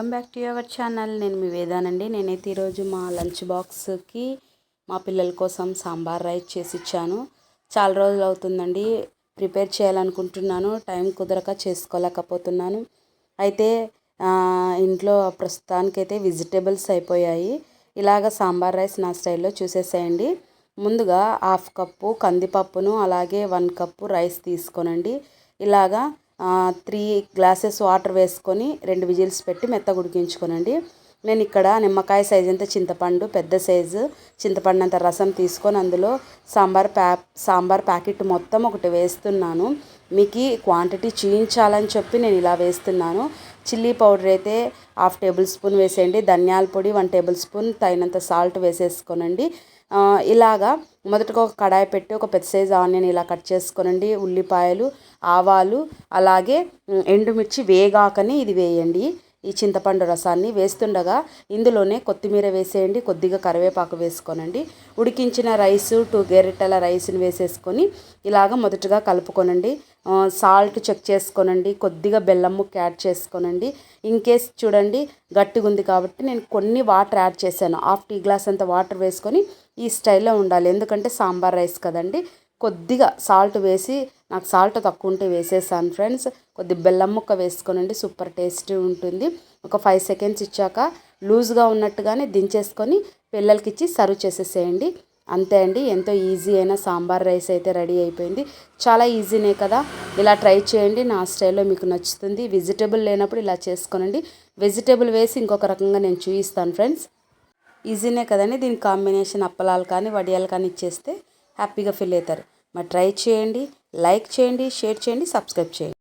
Welcome back to your channel. నేను మీ వేదానండి. నేనైతే ఈరోజు మా లంచ్ బాక్స్కి మా పిల్లల కోసం సాంబార్ రైస్ చేసి ఇచ్చాను. చాలా రోజులు అవుతుందండి ప్రిపేర్ చేయాలనుకుంటున్నాను, టైం కుదరక చేసుకోలేకపోతున్నాను. అయితే ఇంట్లో ప్రస్తుతానికైతే వెజిటేబుల్స్ అయిపోయాయి. ఇలాగ సాంబార్ రైస్ నా స్టైల్లో చూసేసేయండి. ముందుగా 1/2 కప్పు కందిపప్పును అలాగే 1 కప్పు రైస్ తీసుకోనండి. ఇలాగా 3 గ్లాసెస్ వాటర్ వేసుకొని 2 విజిల్స్ పెట్టి మెత్తగా ఉడికించుకోనండి. నేను ఇక్కడ నిమ్మకాయ సైజ్ అంత చింతపండు, పెద్ద సైజు చింతపండు అంత రసం తీసుకొని అందులో సాంబార్ ప్యాకెట్ మొత్తం ఒకటి వేస్తున్నాను. మీకు క్వాంటిటీ చూపించాలని చెప్పి నేను ఇలా వేస్తున్నాను. చిల్లీ పౌడర్ అయితే 1/2 టేబుల్ స్పూన్ వేసేయండి. ధనియాల పొడి 1 టేబుల్ స్పూన్, తగినంత సాల్ట్ వేసేసుకోనండి. ఇలాగా మొదటగా ఒక కడాయి పెట్టి ఒక పెద్ద సైజు ఆనియన్ ఇలా కట్ చేసుకోనండి. ఉల్లిపాయలు, ఆవాలు అలాగే ఎండుమిర్చి వేగాకని ఇది వేయండి. ఈ చింతపండు రసాన్ని వేస్తుండగా ఇందులోనే కొత్తిమీర వేసేయండి, కొద్దిగా కరివేపాకు వేసుకోనండి. ఉడికించిన రైసు 2 గరిటెల రైస్ని వేసేసుకొని ఇలాగ మొదటగా కలుపుకోనండి. సాల్ట్ చెక్ చేసుకోనండి, కొద్దిగా బెల్లం ముక్క యాడ్ చేసుకోనండి. ఇన్కేస్ చూడండి గట్టిగా ఉంది కాబట్టి నేను కొన్ని వాటర్ యాడ్ చేశాను. 1/2 టీ గ్లాస్ అంత వాటర్ వేసుకొని ఈ స్టైల్లో ఉండాలి, ఎందుకంటే సాంబార్ రైస్ కదండి. కొద్దిగా సాల్ట్ వేసి, నాకు సాల్ట్ తక్కువ ఉంటే వేసేసాను ఫ్రెండ్స్. కొద్ది బెల్లం ముక్క వేసుకోనండి, సూపర్ టేస్టీ ఉంటుంది. ఒక 5 సెకండ్స్ ఇచ్చాక లూజ్గా ఉన్నట్టుగానే దించేసుకొని పిల్లలకి ఇచ్చి సర్వ్ చేసేసేయండి. అంతే అండి, ఎంతో ఈజీ అయిన సాంబార్ రైస్ అయితే రెడీ అయిపోయింది. చాలా ఈజీనే కదా, ఇలా ట్రై చేయండి. నా స్టైల్లో మీకు నచ్చుతుంది. వెజిటేబుల్ లేనప్పుడు ఇలా చేసుకోనండి. వెజిటేబుల్ వేసి ఇంకొక రకంగా నేను చూపిస్తాను ఫ్రెండ్స్. ఈజీనే కదండి. దీని కాంబినేషన్ అప్పలాలు కానీ వడియాలు కానీ ఇచ్చేస్తే హ్యాపీగా ఫీల్ అవుతారు. మరి ట్రై చేయండి, లైక్ చేయండి, షేర్ చేయండి, సబ్స్క్రైబ్ చేయండి.